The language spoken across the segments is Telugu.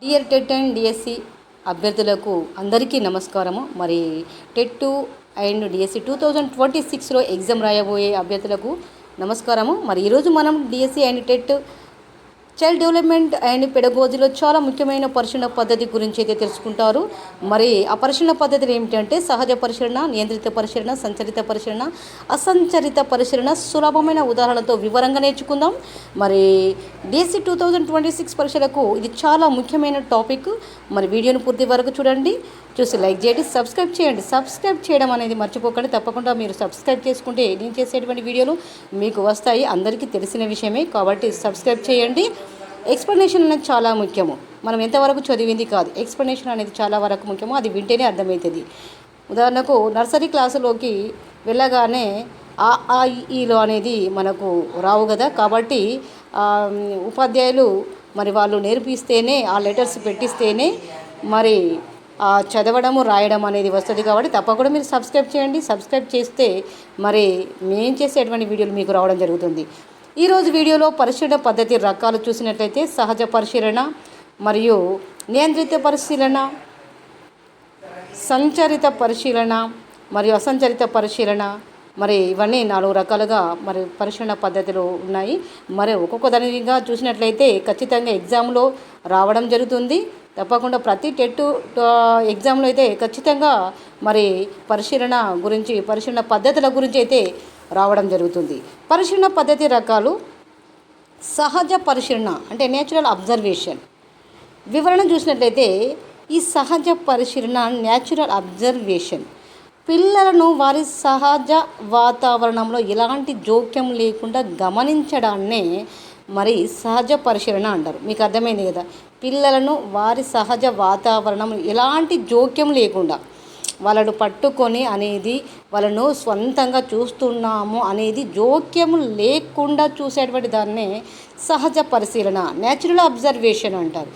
డియర్ టెట్ అండ్ డిఎస్సి అభ్యర్థులకు అందరికీ నమస్కారము. మరి టెట్ అండ్ డిఎస్సి 2026లో ఎగ్జామ్ రాయబోయే అభ్యర్థులకు నమస్కారము. మరి ఈరోజు మనం DSC and TET child development and పెడగోజీలో చాలా ముఖ్యమైన పరిశీలన పద్ధతి గురించి అయితే తెలుసుకుంటారు. మరి ఆ పరిశీలన పద్ధతులు ఏమిటంటే సహజ పరిశీలన, నియంత్రిత పరిశీలన, సంచరిత పరిశీలన, అసంచరిత పరిశీలన సులభమైన ఉదాహరణతో వివరంగా నేర్చుకుందాం. మరి డిఎస్సి 2026 పరీక్షలకు ఇది చాలా ముఖ్యమైన టాపిక్. మరి వీడియోను పూర్తి వరకు చూడండి, చూసి లైక్ చేయండి, సబ్స్క్రైబ్ చేయండి. సబ్స్క్రైబ్ చేయడం అనేది మర్చిపోకండి. తప్పకుండా మీరు సబ్స్క్రైబ్ చేసుకుంటే నేను చేసేటువంటి వీడియోలు మీకు వస్తాయి. అందరికీ తెలిసిన విషయమే కాబట్టి సబ్స్క్రైబ్ చేయండి. ఎక్స్ప్లెనేషన్ అనేది చాలా ముఖ్యము. మనం ఎంతవరకు చదివింది కాదు, ఎక్స్ప్లెనేషన్ అనేది చాలా వరకు ముఖ్యము. అది వింటేనే అర్థమవుతుంది. ఉదాహరణకు నర్సరీ క్లాసులోకి వెళ్ళగానే ఈలో అనేది మనకు రావు కదా. కాబట్టి ఉపాధ్యాయులు మరి వాళ్ళు నేర్పిస్తేనే, ఆ లెటర్స్ పెట్టిస్తేనే మరి చదవడము రాయడం అనేది వస్తుంది. కాబట్టి తప్పకుండా మీరు సబ్స్క్రైబ్ చేయండి. సబ్స్క్రైబ్ చేస్తే మరి మేము చేసేటువంటి వీడియోలు మీకు రావడం జరుగుతుంది. ఈరోజు వీడియోలో పరిశీలన పద్ధతి రకాలు చూసినట్లయితే సహజ పరిశీలన మరియు నియంత్రిత పరిశీలన, సంచరిత పరిశీలన మరియు అసంచరిత పరిశీలన, మరి ఇవన్నీ 4 రకాలుగా మరి పరిశీలన పద్ధతులు ఉన్నాయి. మరి ఒక్కొక్క దానిగా చూసినట్లయితే ఖచ్చితంగా ఎగ్జామ్లో రావడం జరుగుతుంది. తప్పకుండా ప్రతి టెట్ ఎగ్జామ్లో అయితే ఖచ్చితంగా మరి పరిశీలన గురించి, పరిశీలన పద్ధతుల గురించి అయితే రావడం జరుగుతుంది. పరిశీలన పద్ధతి రకాలు: సహజ పరిశీలన అంటే నేచురల్ అబ్జర్వేషన్. వివరణ చూసినట్లయితే ఈ సహజ పరిశీలన నేచురల్ అబ్జర్వేషన్ పిల్లలను వారి సహజ వాతావరణంలో ఎలాంటి జోక్యం లేకుండా గమనించడాన్నే మరి సహజ పరిశీలన అంటారు. మీకు అర్థమైంది కదా. పిల్లలను వారి సహజ వాతావరణం ఎలాంటి జోక్యం లేకుండా వాళ్ళను పట్టుకొని అనేది, వాళ్ళను స్వంతంగా చూస్తున్నాము అనేది జోక్యం లేకుండా చూసేటువంటి దాన్నే సహజ పరిశీలన, నేచురల్ అబ్జర్వేషన్ అంటారు.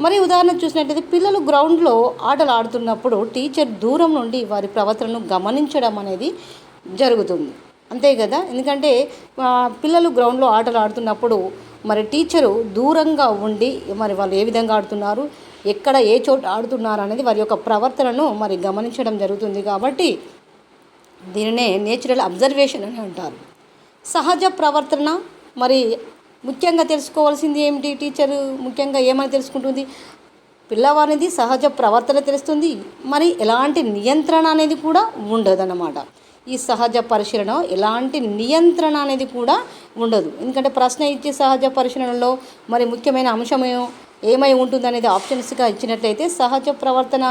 మరి ఉదాహరణ చూసినట్లయితే పిల్లలు గ్రౌండ్లో ఆటలు ఆడుతున్నప్పుడు టీచర్ దూరం నుండి వారి ప్రవర్తనను గమనించడం అనేది జరుగుతుంది. అంతే కదా. ఎందుకంటే పిల్లలు గ్రౌండ్లో ఆటలు ఆడుతున్నప్పుడు మరి టీచరు దూరంగా ఉండి మరి వాళ్ళు ఏ విధంగా ఆడుతున్నారు, ఎక్కడ ఏ చోట ఆడుతున్నారు అనేది వారి యొక్క ప్రవర్తనను మరి గమనించడం జరుగుతుంది. కాబట్టి దీనినే నేచురల్ అబ్జర్వేషన్ అని అంటారు. సహజ ప్రవర్తన మరి ముఖ్యంగా తెలుసుకోవాల్సింది ఏమిటి? టీచరు ముఖ్యంగా ఏమని తెలుసుకుంటుంది? పిల్లవాడిది సహజ ప్రవర్తన తెలుస్తుంది, మరి ఎలాంటి నియంత్రణ అనేది కూడా ఉండదన్నమాట. ఈ సహజ పరిశీలన ఎలాంటి నియంత్రణ అనేది కూడా ఉండదు. ఎందుకంటే ప్రశ్న ఇచ్చే సహజ పరిశీలనలో మరి ముఖ్యమైన అంశం ఏమై ఉంటుంది అనేది ఆప్షన్స్గా ఇచ్చినట్లయితే సహజ ప్రవర్తన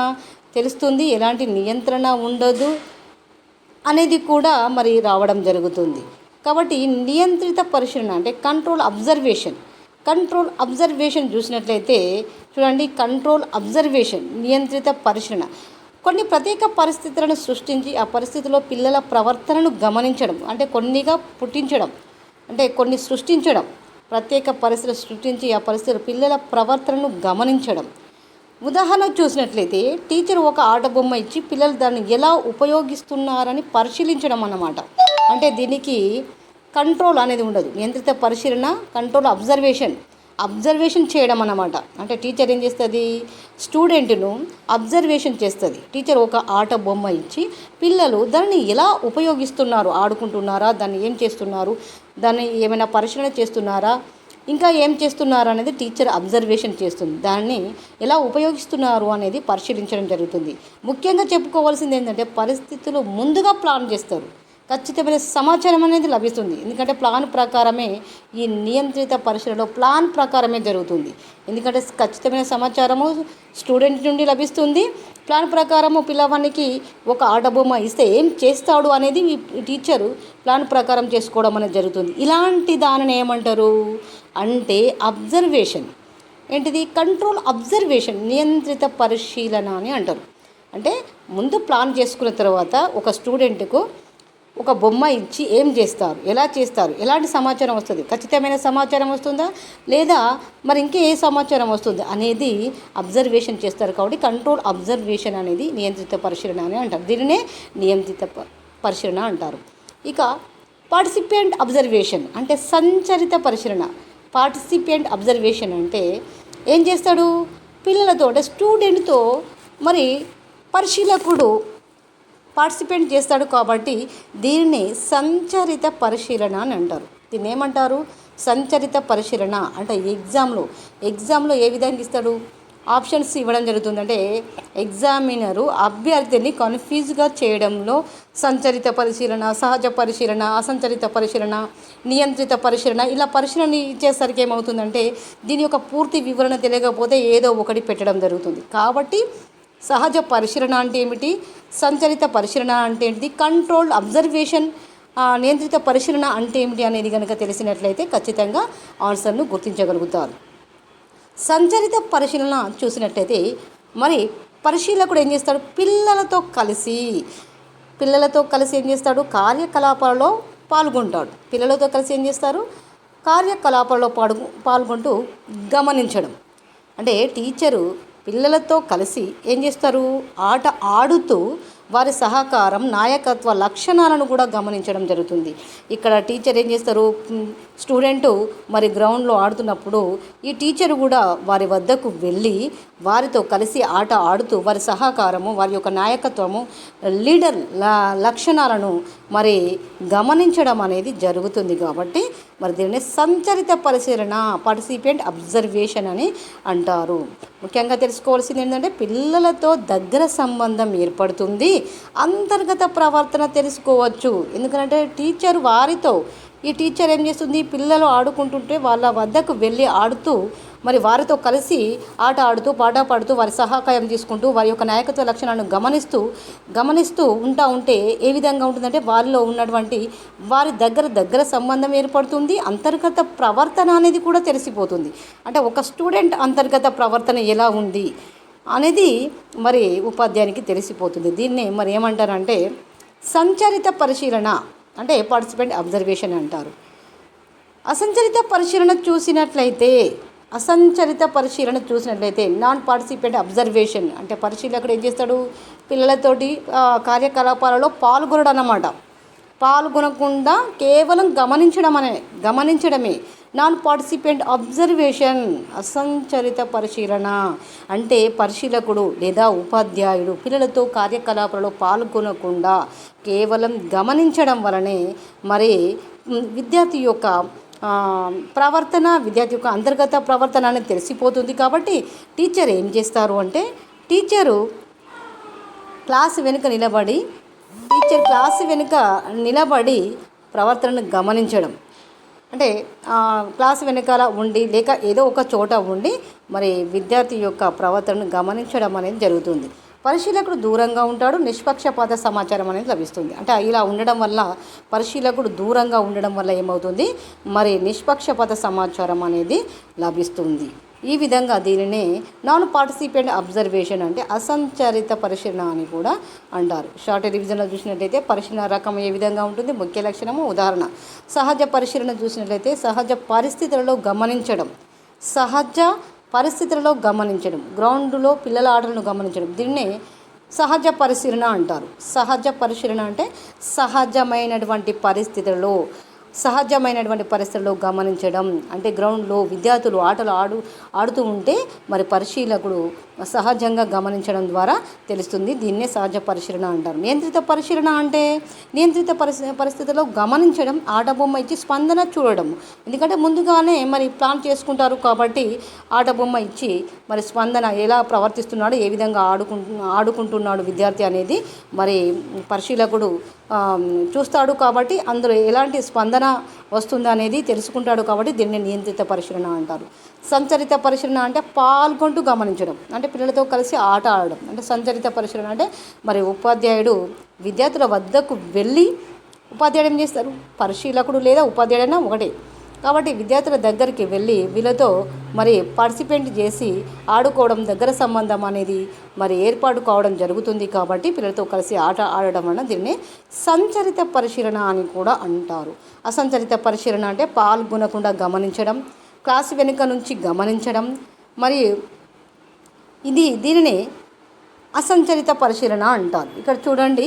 తెలుస్తుంది, ఎలాంటి నియంత్రణ ఉండదు అనేది కూడా మరి రావడం జరుగుతుంది. కాబట్టి నియంత్రిత పరిశీలన అంటే కంట్రోల్ అబ్జర్వేషన్ చూసినట్లయితే చూడండి, కంట్రోల్ అబ్జర్వేషన్ నియంత్రిత పరిశీలన కొన్ని ప్రత్యేక పరిస్థితులను సృష్టించి ఆ పరిస్థితిలో పిల్లల ప్రవర్తనను గమనించడం, అంటే కొన్నిగా పుట్టించడం, అంటే కొన్ని సృష్టించడం, ప్రత్యేక పరిస్థితులు సృష్టించి ఆ పరిస్థితులు పిల్లల ప్రవర్తనను గమనించడం. ఉదాహరణ చూసినట్లయితే టీచర్ ఒక ఆట బొమ్మ ఇచ్చి పిల్లలు దాన్ని ఎలా ఉపయోగిస్తున్నారని పరిశీలించడం అన్నమాట. అంటే దీనికి కంట్రోల్ అనేది ఉండదు. నియంత్రిత పరిశీలన కంట్రోల్ అబ్జర్వేషన్ చేయడం అన్నమాట. అంటే టీచర్ ఏం చేస్తుంది? స్టూడెంట్ను అబ్జర్వేషన్ చేస్తుంది. టీచర్ ఒక ఆట బొమ్మ ఇచ్చి పిల్లలు దాన్ని ఎలా ఉపయోగిస్తున్నారు, ఆడుకుంటున్నారా, దాన్ని ఏం చేస్తున్నారు, దాన్ని ఏమైనా పరిశీలన చేస్తున్నారా, ఇంకా ఏం చేస్తున్నారు అనేది టీచర్ అబ్జర్వేషన్ చేస్తుంది. దాన్ని ఎలా ఉపయోగిస్తున్నారు అనేది పరిశీలించడం జరుగుతుంది. ముఖ్యంగా చెప్పుకోవాల్సింది ఏంటంటే పరిస్థితులు ముందుగా ప్లాన్ చేస్తారు, ఖచ్చితమైన సమాచారం అనేది లభిస్తుంది. ఎందుకంటే ప్లాన్ ప్రకారమే ఈ నియంత్రిత పరిశీలనలో ప్లాన్ ప్రకారమే జరుగుతుంది. ఎందుకంటే ఖచ్చితమైన సమాచారము స్టూడెంట్ నుండి లభిస్తుంది. ప్లాన్ ప్రకారము పిల్లవానికి ఒక ఆట బొమ్మ ఇస్తే ఏం చేస్తాడు అనేది టీచరు ప్లాన్ ప్రకారం చేసుకోవడం అనేది జరుగుతుంది. ఇలాంటి దానిని ఏమంటారు అంటే అబ్జర్వేషన్. ఏంటిది? కంట్రోల్ అబ్జర్వేషన్, నియంత్రిత పరిశీలన అని అంటారు. అంటే ముందు ప్లాన్ చేసుకున్న తర్వాత ఒక స్టూడెంట్కు ఒక బొమ్మ ఇచ్చి ఏం చేస్తారు, ఎలా చేస్తారు, ఎలాంటి సమాచారం వస్తుంది, ఖచ్చితమైన సమాచారం వస్తుందా లేదా మరి ఇంకే ఏ సమాచారం వస్తుంది అనేది అబ్జర్వేషన్ చేస్తారు. కాబట్టి కంట్రోల్ అబ్జర్వేషన్ అనేది నియంత్రిత పరిశీలన అని అంటారు. దీనినే నియంత్రిత పరిశీలన అంటారు. ఇక పార్టిసిపెంట్ అబ్జర్వేషన్ అంటే సంచరిత పరిశీలన. పార్టిసిపెంట్ అబ్జర్వేషన్ అంటే ఏం చేస్తాడు? పిల్లలతో అంటే స్టూడెంట్తో మరి పరిశీలకుడు పార్టిసిపేట్ చేస్తాడు కాబట్టి దీనిని సంచరిత పరిశీలన అని అంటారు. దీన్ని ఏమంటారు? సంచరిత పరిశీలన. అంటే ఎగ్జామ్లో ఏ విధంగా ఇస్తాడు? ఆప్షన్స్ ఇవ్వడం జరుగుతుంది. అంటే ఎగ్జామినరు అభ్యర్థిని కన్ఫ్యూజ్గా చేయడంలో సంచరిత పరిశీలన, సహజ పరిశీలన, అసంచరిత పరిశీలన, నియంత్రిత పరిశీలన ఇలా పరిశీలన ఇచ్చేసరికి ఏమవుతుందంటే దీని యొక్క పూర్తి వివరణ తెలియకపోతే ఏదో ఒకటి పెట్టడం జరుగుతుంది. కాబట్టి సహజ పరిశీలన అంటే ఏమిటి, సంచరిత పరిశీలన అంటే ఏంటిది, కంట్రోల్డ్ అబ్జర్వేషన్, నియంత్రిత పరిశీలన అంటే ఏమిటి అనేది కనుక తెలిసినట్లయితే ఖచ్చితంగా ఆన్సర్ను గుర్తించగలుగుతారు. సంచరిత పరిశీలన చూసినట్లయితే మరి పరిశీలకుడు ఏం చేస్తాడు? పిల్లలతో కలిసి ఏం చేస్తాడు? కార్యకలాపాలలో పాల్గొంటాడు. పిల్లలతో కలిసి ఏం చేస్తారు? కార్యకలాపాలలో పాల్గొంటూ గమనించడం. అంటే టీచరు పిల్లలతో కలిసి ఏం చేస్తారు? ఆట ఆడుతూ వారి సహకారం, నాయకత్వ లక్షణాలను కూడా గమనించడం జరుగుతుంది. ఇక్కడ టీచర్ ఏం చేస్తారు? స్టూడెంటు మరి గ్రౌండ్లో ఆడుతున్నప్పుడు ఈ టీచరు కూడా వారి వద్దకు వెళ్ళి వారితో కలిసి ఆట ఆడుతూ వారి సహకారము, వారి యొక్క నాయకత్వము, లీడర్ లక్షణాలను మరి గమనించడం అనేది జరుగుతుంది. కాబట్టి మరి దీనిని సంచరిత పరిశీలన, పార్టిసిపెంట్ అబ్జర్వేషన్ అని అంటారు. ముఖ్యంగా తెలుసుకోవాల్సింది ఏంటంటే పిల్లలతో దగ్గర సంబంధం ఏర్పడుతుంది, అంతర్గత ప్రవర్తన తెలుసుకోవచ్చు. ఎందుకంటే ఈ టీచర్ ఏం చేస్తుంది? పిల్లలు ఆడుకుంటుంటే వాళ్ళ వద్దకు వెళ్ళి ఆడుతూ మరి వారితో కలిసి ఆట ఆడుతూ పాట పాడుతూ వారి సహకారం తీసుకుంటూ వారి యొక్క నాయకత్వ లక్షణాలను గమనిస్తూ ఉంటే ఏ విధంగా ఉంటుందంటే వారిలో ఉన్నటువంటి వారి దగ్గర సంబంధం ఏర్పడుతుంది, అంతర్గత ప్రవర్తన అనేది కూడా తెలిసిపోతుంది. అంటే ఒక స్టూడెంట్ అంతర్గత ప్రవర్తన ఎలా ఉంది అనేది మరి ఉపాధ్యాయునికి తెలిసిపోతుంది. దీన్నే మరి ఏమంటారంటే సంచరిత పరిశీలన అంటే పార్టిసిపెంట్ అబ్జర్వేషన్ అంటారు. అసంచరిత పరిశీలన చూసినట్లయితే నాన్ పార్టిసిపెంట్ అబ్జర్వేషన్ అంటే పరిశీలకుడు ఏం చేస్తాడు? పిల్లలతోటి కార్యకలాపాలలో పాల్గొనడం అన్నమాట. పాల్గొనకుండా కేవలం గమనించడమే నాన్ పార్టిసిపెంట్ అబ్జర్వేషన్. అసంచరిత పరిశీలన అంటే పరిశీలకుడు లేదా ఉపాధ్యాయుడు పిల్లలతో కార్యకలాపాలలో పాల్గొనకుండా కేవలం గమనించడం వలనే మరి విద్యార్థి యొక్క విద్యార్థి యొక్క అంతర్గత ప్రవర్తన అనేది తెలిసిపోతుంది. కాబట్టి టీచర్ ఏం చేస్తారు అంటే టీచరు క్లాస్ వెనుక నిలబడి ప్రవర్తనను గమనించడం. అంటే క్లాస్ వెనకాల ఉండి లేక ఏదో ఒక చోట ఉండి మరి విద్యార్థి యొక్క ప్రవర్తనను గమనించడం అనేది జరుగుతుంది. పరిశీలకుడు దూరంగా ఉంటాడు, నిష్పక్షపాత సమాచారం అనేది లభిస్తుంది. అంటే ఇలా ఉండడం వల్ల పరిశీలకుడు దూరంగా ఉండడం వల్ల ఏమవుతుంది? మరి నిష్పక్షపాత సమాచారం అనేది లభిస్తుంది. ఈ విధంగా దీనినే నాన్ పార్టిసిపెంట్ అబ్జర్వేషన్ అంటే అసంచరిత పరిశీలన అని కూడా అంటారు. షార్ట్ రివిజన్లో చూసినట్లయితే పరిశీలన రకం ఏ విధంగా ఉంటుంది? ముఖ్య లక్షణము, ఉదాహరణ. సహజ పరిశీలన చూసినట్లయితే సహజ పరిస్థితులలో గమనించడం, గ్రౌండ్లో పిల్లల ఆటలను గమనించడం, దీన్నే సహజ పరిశీలన అంటారు. సహజ పరిశీలన అంటే సహజమైనటువంటి పరిస్థితుల్లో గమనించడం. అంటే గ్రౌండ్లో విద్యార్థులు ఆటలు ఆడుతూ ఉంటే మరి పరిశీలకుడు సహజంగా గమనించడం ద్వారా తెలుస్తుంది. దీన్నే సహజ పరిశీలన అంటారు. నియంత్రిత పరిశీలన అంటే నియంత్రిత పరిస్థితుల్లో గమనించడం, ఆట బొమ్మ ఇచ్చి స్పందన చూడడం. ఎందుకంటే ముందుగానే మరి ప్లాన్ చేసుకుంటారు కాబట్టి ఆట బొమ్మ ఇచ్చి మరి స్పందన ఎలా ప్రవర్తిస్తున్నాడు, ఏ విధంగా ఆడుకుంటున్నాడు విద్యార్థి అనేది మరి పరిశీలకుడు చూస్తాడు. కాబట్టి అందులో ఎలాంటి స్పందన వస్తుంది అనేది తెలుసుకుంటాడు. కాబట్టి దీన్ని నియంత్రిత పరిశీలన అంటారు. సంచరిత పరిశీలన అంటే పాల్గొంటూ గమనించడం, అంటే పిల్లలతో కలిసి ఆట ఆడడం. అంటే సంచరిత పరిశీలన అంటే మరి ఉపాధ్యాయుడు విద్యార్థుల వద్దకు వెళ్ళి ఉపాధ్యాయుడు ఏం చేస్తారు? పరిశీలకుడు లేదా ఉపాధ్యాయుడైనా ఒకటే. కాబట్టి విద్యార్థుల దగ్గరికి వెళ్ళి వీళ్ళతో మరి పార్టిసిపేట్ చేసి ఆడుకోవడం, దగ్గర సంబంధం అనేది మరి ఏర్పాటు కావడం జరుగుతుంది. కాబట్టి పిల్లలతో కలిసి ఆట ఆడడం వలన దీన్ని సంచరిత పరిశీలన అని కూడా అంటారు. అసంచరిత పరిశీలన అంటే పాల్గొనకుండా గమనించడం, క్లాస్ వెనుక నుంచి గమనించడం, మరి దీనిని అసంచరిత పరిశీలన అంటారు. ఇక్కడ చూడండి,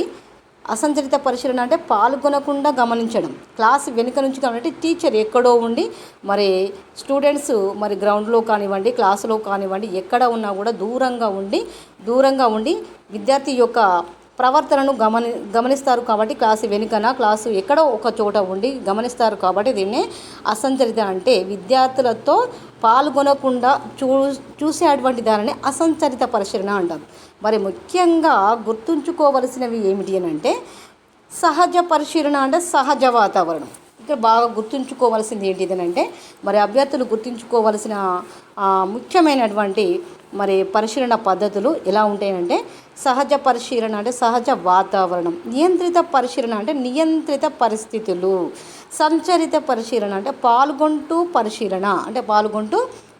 అసంచరిత పరిశీలన అంటే పాల్గొనకుండా గమనించడం, క్లాస్ వెనుక నుంచి కాబట్టి టీచర్ ఎక్కడో ఉండి మరి స్టూడెంట్స్ మరి గ్రౌండ్లో కానివ్వండి, క్లాసులో కానివ్వండి, ఎక్కడ ఉన్నా కూడా దూరంగా ఉండి విద్యార్థి యొక్క ప్రవర్తనను గమనిస్తారు కాబట్టి క్లాసు వెనుకన క్లాసు ఎక్కడో ఒక చోట ఉండి గమనిస్తారు కాబట్టి దీన్నే అసంచరిత అంటే విద్యార్థులతో పాల్గొనకుండా చూసేటువంటి దానిని అసంచరిత పరిశీలన అంటారు. మరి ముఖ్యంగా గుర్తుంచుకోవలసినవి ఏమిటి అని అంటే సహజ పరిశీలన అంటే సహజ వాతావరణం. ఇక్కడ బాగా గుర్తుంచుకోవాల్సింది ఏంటిది అంటే మరి అభ్యర్థులు గుర్తుంచుకోవలసిన ముఖ్యమైనటువంటి మరి పరిశీలన పద్ధతులు ఎలా ఉంటాయంటే సహజ పరిశీలన అంటే సహజ వాతావరణం, నియంత్రిత పరిశీలన అంటే నియంత్రిత పరిస్థితులు, సంచరిత పరిశీలన అంటే పాల్గొంటూ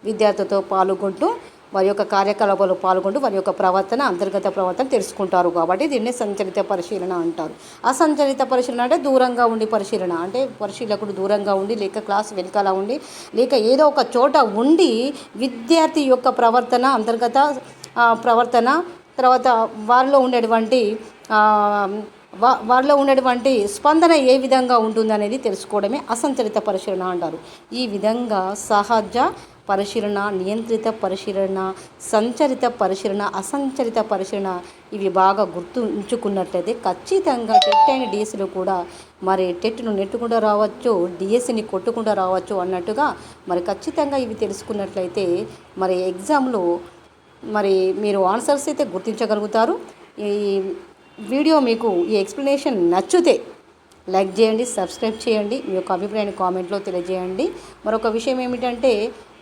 విద్యార్థితో పాల్గొంటూ వారి యొక్క కార్యకలాపాలు పాల్గొంటూ వారి యొక్క అంతర్గత ప్రవర్తన తెలుసుకుంటారు కాబట్టి దీన్ని సంచరిత పరిశీలన అంటారు. అసంచరిత పరిశీలన అంటే దూరంగా ఉండి పరిశీలన అంటే పరిశీలకుడు దూరంగా ఉండి లేక క్లాస్ వెనకాల ఉండి లేక ఏదో ఒక చోట ఉండి విద్యార్థి యొక్క అంతర్గత ప్రవర్తన తర్వాత వారిలో ఉండేటువంటి స్పందన ఏ విధంగా ఉంటుందనేది తెలుసుకోవడమే అసంచరిత పరిశీలన అంటారు. ఈ విధంగా సహజ పరిశీలన, నియంత్రిత పరిశీలన, సంచరిత పరిశీలన, అసంచరిత పరిశీలన ఇవి బాగా గుర్తుంచుకున్నట్లయితే ఖచ్చితంగా టెట్ అండ్ డిఎస్సిలో కూడా మరి టెట్ను నెట్టుకుంటూ రావచ్చు, డిఎస్సిని కొట్టుకుంటూ రావచ్చు అన్నట్టుగా మరి ఖచ్చితంగా ఇవి తెలుసుకున్నట్లయితే మరి ఎగ్జామ్లో మరి మీరు ఆన్సర్స్ అయితే గుర్తించగలుగుతారు. ఈ వీడియో మీకు ఈ ఎక్స్ప్లెనేషన్ నచ్చితే లైక్ చేయండి, సబ్స్క్రైబ్ చేయండి, మీ యొక్క అభిప్రాయాన్ని కామెంట్లో తెలియజేయండి. మరొక విషయం ఏమిటంటే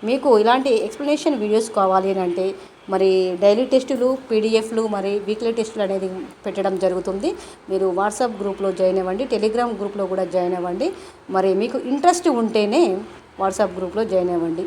మీకు ఇలాంటి ఎక్స్ప్లెనేషన్ వీడియోస్ కావాలి అని అంటే మరి డైలీ టెస్టులు, పీడిఎఫ్లు మరి వీక్లీ టెస్టులు అనేది పెట్టడం జరుగుతుంది. మీరు వాట్సాప్ గ్రూప్లో జాయిన్ అవ్వండి, టెలిగ్రామ్ గ్రూప్లో కూడా జాయిన్ అవ్వండి. మరి మీకు ఇంట్రెస్ట్ ఉంటేనే వాట్సాప్ గ్రూప్లో జాయిన్ అవ్వండి.